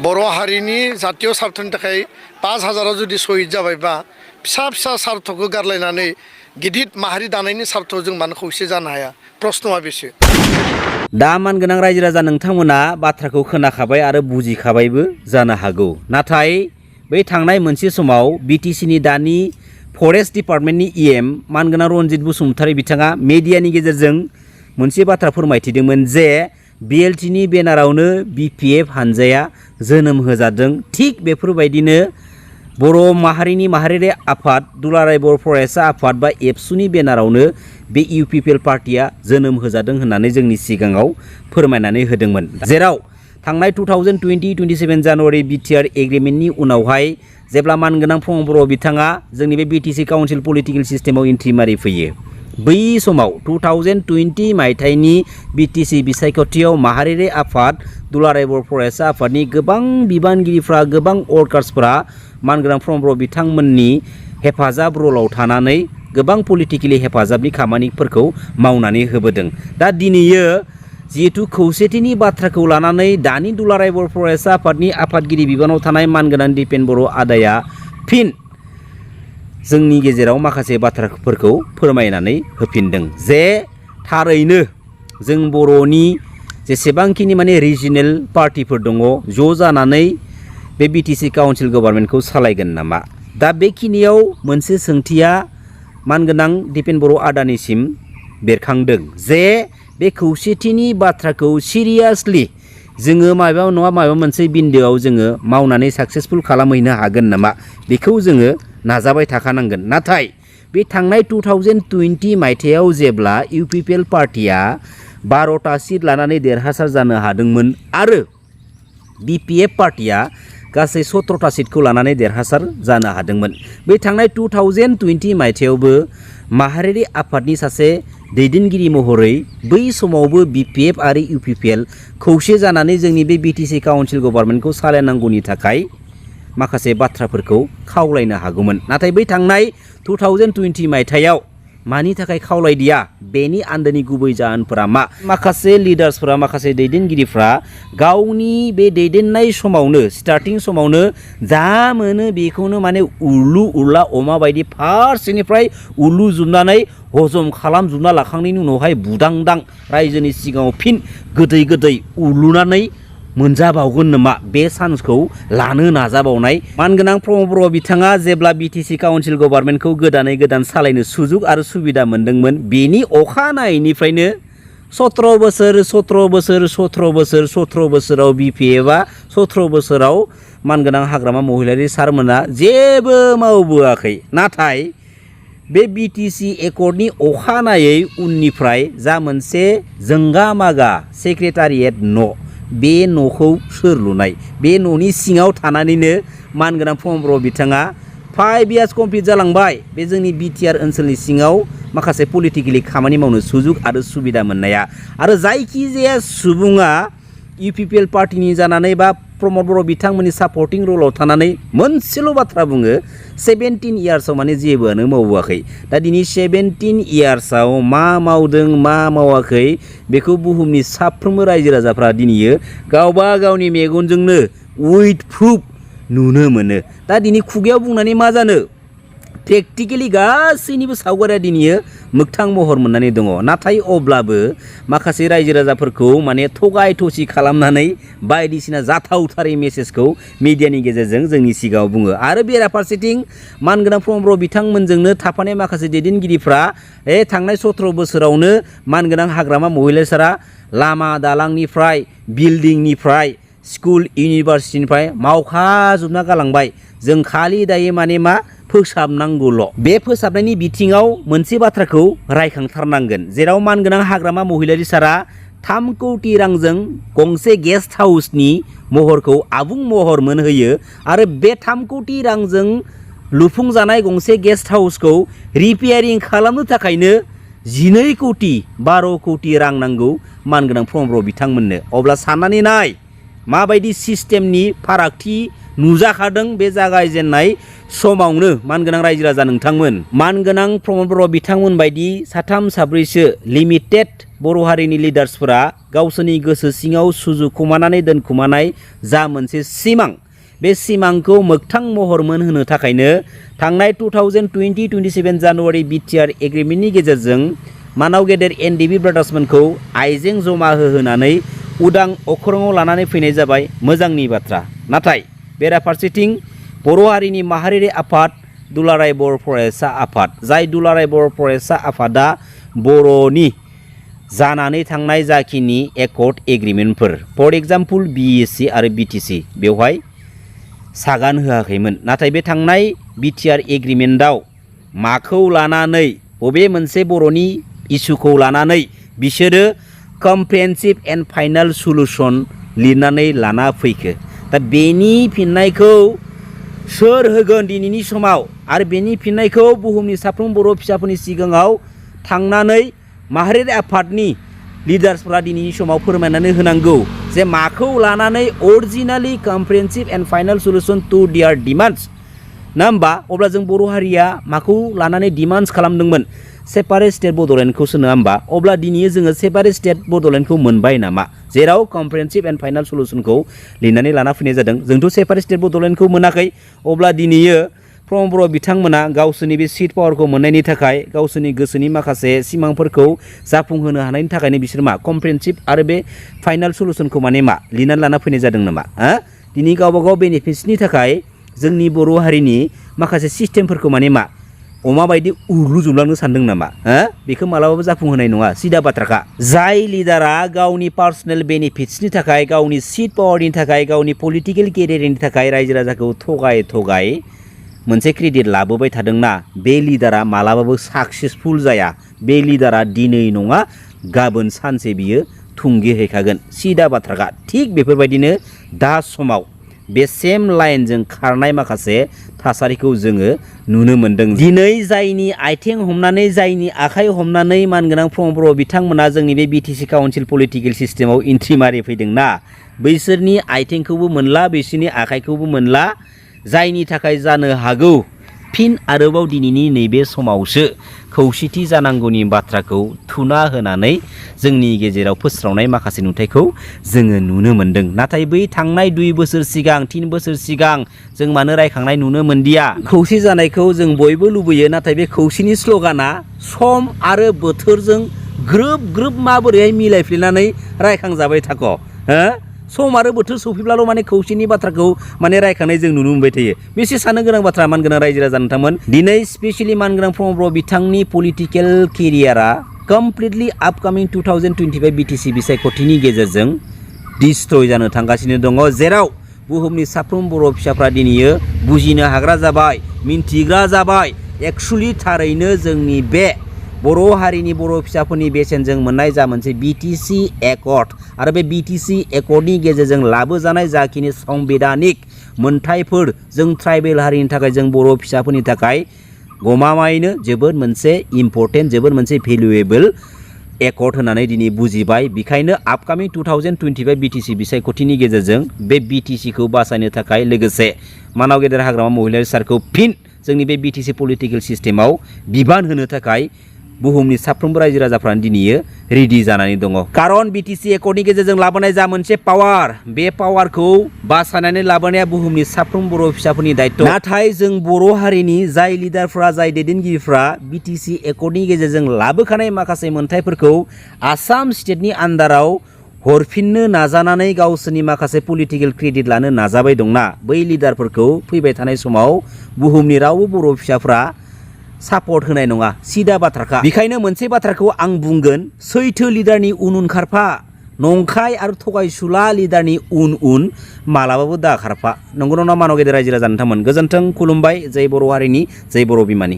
बर' हारिनि जातीय सार्थनि थाखाय 5,000 जुदि शहीद जाबायबा फिसा फिसा सार्थखौ गारलायनानै गिदिर माहारि दानायनि सार्थआव जों मानो खौसे जानो हाया प्रश्नआ बेसो। दा मानगोनां रायजो राजा नोंथांमोना बाथ्राखौ खोनाखाबाय आरो बुजिखाबायबो जानो हागौ। नाथाय बै थांनाय मोनसे समाव बिटिसिनि दानि फरेस्ट डिपार्टमेन्टनि इएम मानगोनां रनजित बसुमतारी बिथाङा मेडियानि गेजेरजों मोनसे बाथ्रा फोरमायथिदोंमोन जे बिएलटिनि बेनारावनो बिपिएफ हानजाया जोनोम होजादों। थिग बेफोरबायदिनो बर' माहारिनि माहारियारि आफाद दुलाराय बर' फरायसा आफाद बा एबसुनि बेनारावनो बे इउपिपिएल पार्टिया जोनोम होजादों होननानै जोंनि सिगाङाव फोरमायनानै होदोंमोन। जेराव थांनाय 2020-27 जानुवारि बिटिआर एग्रिमेन्टनि उनावहाय जेब्ला मानगोनां प्रमद बर' बिथाङा जोंनि बे बिटिसि काउन्सिल पलिटिकेल सिस्टेमाव एन्ट्रि मारि फैयो, बै समाव 2020 मायथाइनि बिटिसि बिसायख'थियाव माहारियारि आफाद दुलाराय बर' फरायसा आफादनि गोबां बिबानगिरिफ्रा गोबां वर्कार्सफ्रा मानगोनां प्रमद बर' बिथांमोननि हेफाजाब रलाव थानानै गोबां पलिटिकेलि हेफाजाबनि खामानिफोरखौ मावनानै होबोदों। दा दिनैयो जिहेतु खौसेथिनि बाथ्राखौ लानानै दानि दुलाराय बर' फरायसा आफादनि आफादगिरि बिबानाव थानाय मानगोनां दिपेन बर' आदाया फिन जोंनि गेजेराव माखासे बाथ्राफोरखौ फोरमायनानै होफिनदों जे थारैनो जों बर'नि जेसेबांखिनि माने रिजिनेल पार्टिफोर दङ ज' जानानै बे बिटिसि काउन्सिल गभर्नमेन्टखौ सालायगोन नामा। दा बेखिनियाव मोनसे सोंथिया मानगोनां दिपेन बर' आदानिसिम बेरखांदों जे बे खौसेथिनि बाथ्राखौ सिरियासलि जोङो माबा नङा माबा मोनसे बिन्दोआव जोङो मावनानै साक्सेसफुल खालामहैनो हागोन नामा, बेखौ जोङो नाजाबाय थाखानांगोन। नाथाय बे थांनाय 2020 मायथाइयाव जेब्ला इउपिपिएल पार्टिया 12टा सिट लानानै देरहासार जानो हादोंमोन आरो बिपिएफ पार्टिया गासै 17टा सिटखौ लानानै देरहासार जानो हादोंमोन, बै थांनाय 2020 मायथाइयावबो माहारियारि आफादनि सासे दैदेनगिरि महरै बै समावबो बिपिएफ आरो इउपिपिएल खौसे जानानै जोंनि बे बिटिसि काउन्सिल गभर्नमेन्टखौ सालायनांगौनि थाखाय माखासे बाथ्राफोरखौ खावलायनो हागौमोन। नाथाय बै थांनाय 2020 मायथाइयाव मानि थाखाय खावलायदिया, बेनि आन्दोनि गुबै जाहोनफोरा मा? माखासे लिडार्सफोरा माखासे दैदेनगिरिफ्रा गावनि बे दैदेननाय समावनो स्टार्टिं समावनो जा मोनो बेखौनो माने उरलु उरला अमा बायदि फारसेनिफ्राय उरलु जोबनानै हजम खालामजोबना लाखांनायनि उनावहाय बुदांदां रायजोनि सिगाङाव फिन गोदै गोदै उरलुनानै मोनजाबावगोन नामा बे चान्सखौ लानो नाजाबावनाय मानगोनां प्रमद बर' बिथाङा जेब्ला बिटिसि काउन्सिल गभर्नमेन्टखौ गोदानै गोदान सालायनो सुजुग आरो सुबिदा मोनदोंमोन, बेनि अखानायैनिफ्रायनो 17 बोसोराव बिपिएफआ 17 बोसोराव मानगोनां हाग्रामा महिलारि सारमोना जेबो मावबोआखै। नाथाय बे बिटिसि एकर्डनि अखानायै उननिफ्राय जा मोनसे जोंगा मागा सेक्रेटारियेट न', बे न'खौ सोर लुनाय? बे न'नि सिङाव थानानैनो मानगोनां प्रमद बर' बिथाङा 5 इयार्स कमप्लिट जालांबाय बे जोंनि बिटिआर ओनसोलनि सिङाव माखासे पलिटिकेलि खामानि मावनो सुजुग आरो सुबिदा मोननाया। आरो जायखिजाया सुबुङा इउपिपिएल पार्टिनि जानानै बा प्रमद बर' बिथांमोननि सापर्टिं रलाव थानानै मोनसेल' बाथ्रा बुङो, 17 इयार्सआव माने जेबोआनो मावबोआखै। दा दिनै 17 इयार्सआव मा मावदों मा मावाखै बेखौ बुहुमनि साफ्रोमबो रायजो राजाफ्रा दिनैयो गावबा गावनि मेगनजोंनो उइथ प्रुफ नुनो मोनो। दा दिनै खुगायाव बुंनानै मा जानो, प्रेक्टिकेलि गासैनिबो सावगारिया दिनैयो मोगथां महर मोननानै दङ। नाथाय अब्लाबो माखासे रायजो राजाफोरखौ माने थगाय थसि खालामनानै बायदिसिना जाथावथारै मेसेजखौ मिडियानि गेजेरजों जोंनि सिगाङाव बुङो। आरो बेराफारसेथिं मानगोनां प्रमद बर' बिथांमोनजोंनो थाफानाय माखासे दैदेनगिरिफ्रा थांनाय 17 बोसोरावनो मानगोनां हाग्रामा महिलारिसारा लामा दालांनिफ्राय बिल्डिंनिफ्राय स्कुल इउनिभारसिटिनिफ्राय मावखाजोबना गालांबाय। जों खालि दायो माने मा फोसाबनांगौल'। बे फोसाबनायनि बिथिङाव मोनसे बाथ्राखौ रायखांथारनांगोन, जेराव मानगोनां हाग्रामा महिलारि सारा 3 कौटि रांजों गंसे गेस्ट हाउसनि महरखौ आबुं महर मोनहोयो आरो बे 3 कौटि रांजों लुफुंजानाय गंसे गेस्ट हाउसखौ रिपेयारिं खालामनो थाखायनो 12 कौटि 12 कौटि रां नांगौ मानगोनां प्रमद बर' बिथांमोननो। अब्ला साननानै नाय माबायदि सिस्टेमनि फारागथि नुजाखादों बे जागायजेननाय समावनो मानगोनां रायजो राजा नोंथांमोन। मानगोनां प्रमद बर' बिथांमोन बायदि साथाम साब्रैसो लिमिटेड बर' हारिनि लिडार्सफोरा गावसोरनि गोसो सिङाव सुजुखुमानानै दोनखुमानाय जा मोनसे सिमां, बे सिमांखौ मोगथां महर मोनहोनो थाखायनो थांनाय 2020-27 जानुवारि बिटिआर एग्रिमेन्टनि गेजेरजों मानाव गेदेर एनडिबि ब्रादार्समोनखौ आइजें जमा होहोनानै उदां अख्राङाव लानानै फैनाय जाबाय, मोजांनि बाथ्रा। नाथाय बेराफारसेथिं बर' हारिनि माहारियारि आफाद दुलाराय बर' फरायसा आफाद, जाय दुलाराय बर' फरायसा आफादा बर'नि जानानै थांनाय जाखिनि एकर्ड एग्रिमेन्टफोर, फर एग्जाम्पल बिएसि आरो बिटिसि, बेवहाय सागान होआखैमोन। नाथाय बे थांनाय बिटिआर एग्रिमेन्टआव माखौ लानानै, बबे मोनसे बर'नि इस्युखौ लानानै बिसोरो कमप्रिहेन्सिभ एन्ड फाइनाल सलुसन लिरनानै लाना फैखो? दा बेनि फिननायखौ सोर होगोन दिनैनि समाव? आरो बेनि फिननायखौ बुहुमनि साफ्रोम बर' फिसाफोरनि सिगाङाव थांनानै माहारियारि आफादनि लिडार्सफोरा दिनैनि समाव फोरमायनानै होनांगौ जे माखौ लानानै originally comprehensive and final solution to their demands, ना होमबा? अब्ला जों बर' हारिया माखौ लानानै डिमान्ड्स खालामदोंमोन? सेपारेट स्टेट बड'लेण्डखौसो, नङा होमबा? अब्ला दिनै जोङो सेपारेट स्टेट बड'लेण्डखौ मोनबाय नामा, जेराव कमप्रिहेन्सिभ एन्ड फाइनाल सलुसनखौ लिरनानै लाना फैनाय जादों? जोंथ' सेपारेट स्टेट बड'लेण्डखौ मोनाखै। अब्ला दिनै प्रमद बर' बिथांमोना गावसोरनि बे सिट पावारखौ मोननायनि थाखाय, गावसोरनि गोसोनि माखासे सिमांफोरखौ जाफुंहोनो हानायनि थाखायनो बिसोर मा कमप्रिहेन्सिभ आरो बे फाइनाल सलुसनखौ माने मा लिरनानै लाना फैनाय जादों नामा? दिनै गावबा गाव बेनिफिट्सनि थाखाय जोंनि बर' हारिनि माखासे सिस्टेमफोरखौ माने मा अमा बायदि उरलुजोबलांनो सानदों नामा? बेखौ मालाबाबो जाफुंहोनाय नङा, सिदा बाथ्राखा। जाय लिडारा गावनि पार्सनेल बेनिफिट्सनि थाखाय, गावनि सिट पावारनि थाखाय, गावनि पलिटिकेल केरियारनि थाखाय रायजो राजाखौ थगाय थगाय मोनसे क्रेडिट लाबोबाय थादोंना, बे लिडारा मालाबाबो साक्सेसफुल जाया। बे लिडारा दिनै नङा गाबोन सानसे बियो थुंगेहैखागोन, सिदा बाथ्राखा। थिग बेफोरबायदिनो दा समाव बे सेम लाइनजों खारनाय माखासे थासारिखौ जोङो नुनो मोन्दों। दिनै जायनि आथिं हमनानै, जायनि आखाइ हमनानै मानगोनां प्रमद बर' बिथांमोना जोंनि बे बिटिसि काउन्सिल पलिटिकेल सिस्टेमाव एन्ट्रि मारि फैदोंना, बैसोरनि आथिंखौबो मोनला, बैसोरनि आखाइखौबो मोनला, जायनि थाखाय जानो हागौ फिन आरोबाव दिनैनि नैबे समावसो खौसेथि जानांगौनि बाथ्राखौ थुना होनानै जोंनि गेजेराव फोस्रावनाय माखासे नुथायखौ जोङो नुनो मोन्दों। नाथाय बै थांनाय 2 बोसोर सिगां, 3 बोसोर सिगां जों मानो रायखांनाय नुनो मोनदिया? खौसे जानायखौ जों बयबो लुबैयो, नाथाय बे खौसेनि स्ल'गाना सम आरो बोथोरजों ग्रोब ग्रोब माबोरैहाय मिलायफ्लेनानै रायखांजाबाय थाख'? सम आरो बोथोर सफैब्लाल' माने खौसेनि बाथ्राखौ माने रायखांनाय जों नुनो मोनबाय थायो। बेसे साननो गोनां बाथ्रा मानगोनां रायजो राजा नोंथांमोन। दिनै स्पेसियेलि मानगोनां प्रमद बर' बिथांनि पलिटिकेल केरियारा कमप्लिटलि आपकामिं 2025 बिटिसि बिसायख'थिनि गेजेरजों डिस्ट्रय जानो थांगासिनो दङ, जेराव बुहुमनि साफ्रोम बर' फिसाफ्रा दिनै बुजिनो हाग्रा जाबाय, मिन्थिग्रा जाबाय। एक्सुवेलि थारैनो जोंनि बे बर' हारिनि बर' फिसाफोरनि बेसेनजों मोननाय जा मोनसे बिटिसि एकर्ड, आरो बे बिटिसि एकर्डनि गेजेरजों लाबोजानाय जाखिनि संबिधानिक मोनथायफोर जों ट्राइबेल हारिनि थाखाय, जों बर' फिसाफोरनि थाखाय गमामायैनो जोबोद मोनसे इम्परटेन्ट, जोबोद मोनसे भेलुएबल एकर्ड होननानै दिनै बुजिबाय। बेखायनो आपकामिं 2025 बिटिसि बिसायख'थिनि गेजेरजों बे बिटिसिखौ बासायनो थाखाय, लोगोसे मानाव गेदेर हाग्रामा महिलारि सारखौ फिन जोंनि बे बिटिसि पलिटिकेल सिस्टेमाव बिबान होनो थाखाय बुहुमनि साफ्रोमबो रायजो राजाफ्रानो दिनै रेडि जानानै दङ। कारन बिटिसि एकर्डनि गेजेरजों लाबोनाय जा मोनसे पावार, बे पावारखौ बासायनानै लाबोनाया बुहुमनि साफ्रोम बर' फिसाफोरनि दायित्व। नाथाय जों बर' हारिनि जाय लिडारफ्रा, जाय दैदेनगिरिफ्रा बिटिसि एकर्डनि गेजेरजों लाबोखानाय माखासे मोनथायफोरखौ आसाम स्टेटनि आन्दाराव हरफिननो नाजानानै गावसोरनि माखासे पलिटिकेल क्रेडिट लानो नाजाबाय दंना, बै लिडारफोरखौ फैबाय थानाय समाव बुहुमनि रावबो बर' फिसाफ्रा सापर्ट होनाय नङा, सिदा बाथ्राखा। बेखायनो मोनसे बाथ्राखौ आं बुंगोन, सैथो लिडारनि उन उन खारफा, नंखाय आरो थगायसुला लिडारनि उन उन मालाबाबो दा खारफा। नंगौ नङा मानाव गेदेर रायजो राजा नोंथांमोन? गोजोन्थों, खुलुमबाय। जय बर' हारिनि, जय बर' बिमानि।